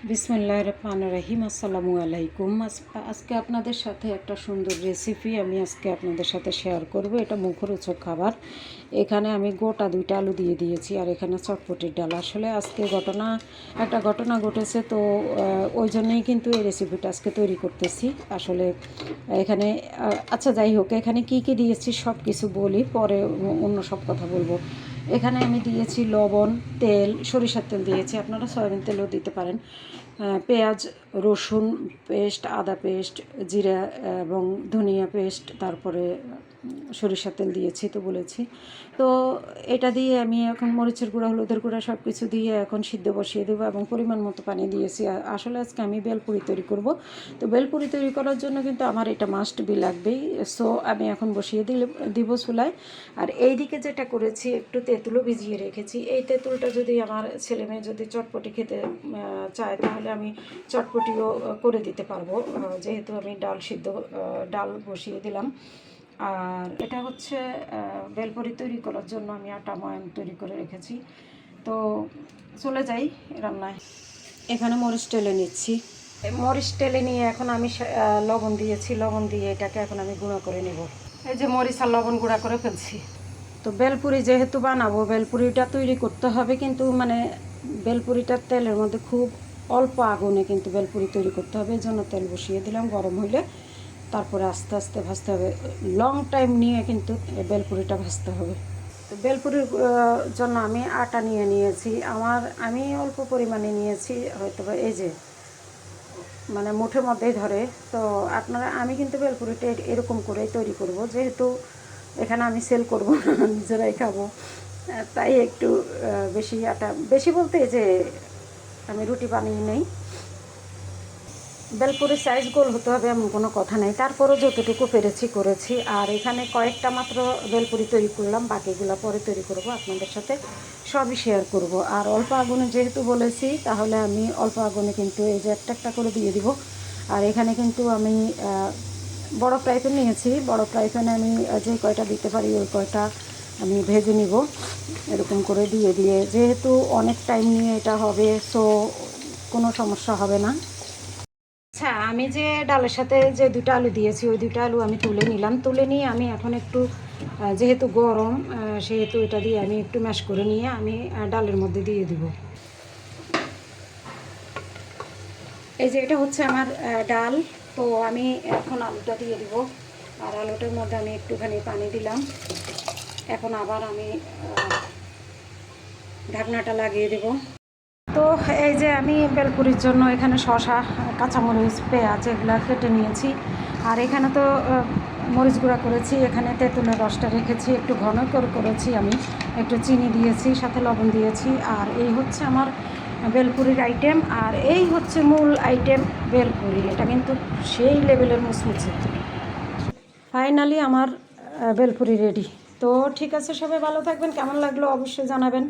বিসমিল্লাহির রহমানির রহিম। আসসালামু আলাইকুম। আজকে আপনাদের সাথে একটা সুন্দর রেসিপি আমি আজকে আপনাদের সাথে শেয়ার করব। এটা মুখরোচক খাবার। এখানে আমি গোটা 2টা আলু দিয়ে দিয়েছি, আর এখানে চটপটির ডাল। আসলে আজকে একটা ঘটনা ঘটেছে, তো ওই জন্যই কিন্তু এই রেসিপিটা আজকে তৈরি করতেছি। আসলে এখানে আচ্ছা যাই হোক, এখানে কি কি দিয়েছি সব কিছু বলি, পরে অন্য সব কথা বলবো। এখানে আমি দিয়েছি লবণ, তেল, সরিষার তেল দিয়েছি, আপনারা সয়াবিন তেলও দিতে পারেন, পেঁয়াজ, রসুন পেস্ট, আদা পেস্ট, জিরা এবং ধনিয়া পেস্ট, তারপরে সরিষার তেল দিয়েছি তো বলেছি। তো এটা দিয়ে আমি এখন মরিচের গুঁড়া, হলুদের গুঁড়া সব কিছু দিয়ে এখন সিদ্ধ বসিয়ে দেবো, এবং পরিমাণ মতো পানি দিয়েছি। আসলে আজকে আমি বেলপুরি তৈরি করব, তো বেলপুরি তৈরি করার জন্য কিন্তু আমার এটা মাস্ট বি লাগবেই। সো আমি এখন বসিয়ে দিব চুলায়। আর এই দিকে যেটা করেছি, একটু তেঁতুলও ভিজিয়ে রেখেছি। এই তেঁতুলটা যদি আমার ছেলে মেয়ে যদি চটপটি খেতে চায়, তাহলে আমি চটপটিও করে দিতে পারবো, যেহেতু আমি ডাল বসিয়ে দিলাম। আর এটা হচ্ছে বেলপুরি তৈরি করার জন্য আমি আটা ময়ান তৈরি করে রেখেছি। তো চলে যাই রান্নায়। এখানে মরিচ টেলে নিচ্ছি। মরিচ টেলে নিয়ে এখন আমি লবণ দিয়েছি, লবণ দিয়ে এটাকে এখন আমি গুঁড়ো করে নেব। এই যে মরিচ আর লবণ গুঁড়া করে ফেলছি। তো বেলপুরি যেহেতু বানাবো, বেলপুরিটা তৈরি করতে হবে, কিন্তু বেলপুরিটার তেলের মধ্যে খুব অল্প আগুনে কিন্তু বেলপুরি তৈরি করতে হবে। এই জন্য তেল বসিয়ে দিলাম, গরম হইলে তারপরে আস্তে আস্তে ভাজতে হবে। লং টাইম নিয়ে কিন্তু বেলপুরিটা ভাজতে হবে। তো বেলপুরির জন্য আমি আটা নিয়েছি। আমি অল্প পরিমাণে নিয়েছি, হয়তো এই যে মুঠের মধ্যেই ধরে। তো আমি কিন্তু বেলপুরিটা এরকম করেই তৈরি করব, যেহেতু এখানে আমি সেল করব না, নিজেরাই খাবো, তাই একটু বেশি বলতে যে আমি রুটি বানিয়ে নেই। বেলপুরির সাইজ গোল হতে হবে এমন কোনো কথা নেই, তারপরও যতটুকু পেরেছি করেছি। আর এখানে কয়েকটা মাত্র বেলপুরি তৈরি করলাম, বাকিগুলো পরে তৈরি করব, আপনাদের সাথে সবই শেয়ার করব। আর অল্প আগুনে যেহেতু বলেছি, তাহলে আমি অল্প আগুনে কিন্তু এই যে একটা করে দিয়ে দিব। আর এখানে কিন্তু আমি বড় ফ্রাই প্যান নিয়েছি। বড় ফ্রাই প্যানে আমি যে কয়টা দিতে পারি ওই কয়টা আমি ভেজে নিব, এরকম করে দিয়ে যেহেতু অনেক টাইম নিয়ে এটা হবে, সো কোনো সমস্যা হবে না। আচ্ছা, আমি যে ডালের সাথে যে 2টা আলু দিয়েছি, ওই 2টা আলু আমি তুলে নিলাম। তুলে নিয়ে আমি এখন একটু, যেহেতু গরম, সেহেতু এটা দিয়ে আমি একটু ম্যাশ করে নিয়ে আমি ডালের মধ্যে দিয়ে দিব। এই যে এটা হচ্ছে আমার ডাল। তো আমি এখন আলুটা দিয়ে দিব, আর আলুটার মধ্যে আমি একটুখানি পানি দিলাম। এখন আবার আমি ঢাকনাটা লাগিয়ে দেব। তো এই যে আমি বেলপুরির জন্য এখানে শসা, কাঁচামরিচ, পেঁয়াজ এগুলো কেটে নিয়েছি। আর এখানে তো মরিচ গুঁড়া করেছি, এখানে তেঁতুলের রসটা রেখেছি, একটু ঘন করেছি, আমি একটু চিনি দিয়েছি, সাথে লবণ দিয়েছি। আর এই হচ্ছে আমার বেলপুরির আইটেম, আর এই হচ্ছে মূল আইটেম বেলপুরি। এটা কিন্তু সেই লেভেলের মুচমুচে। ফাইনালি আমার বেলপুরি রেডি। তো ঠিক আছে, সবাই ভালো থাকবেন। কেমন লাগলো অবশ্যই জানাবেন।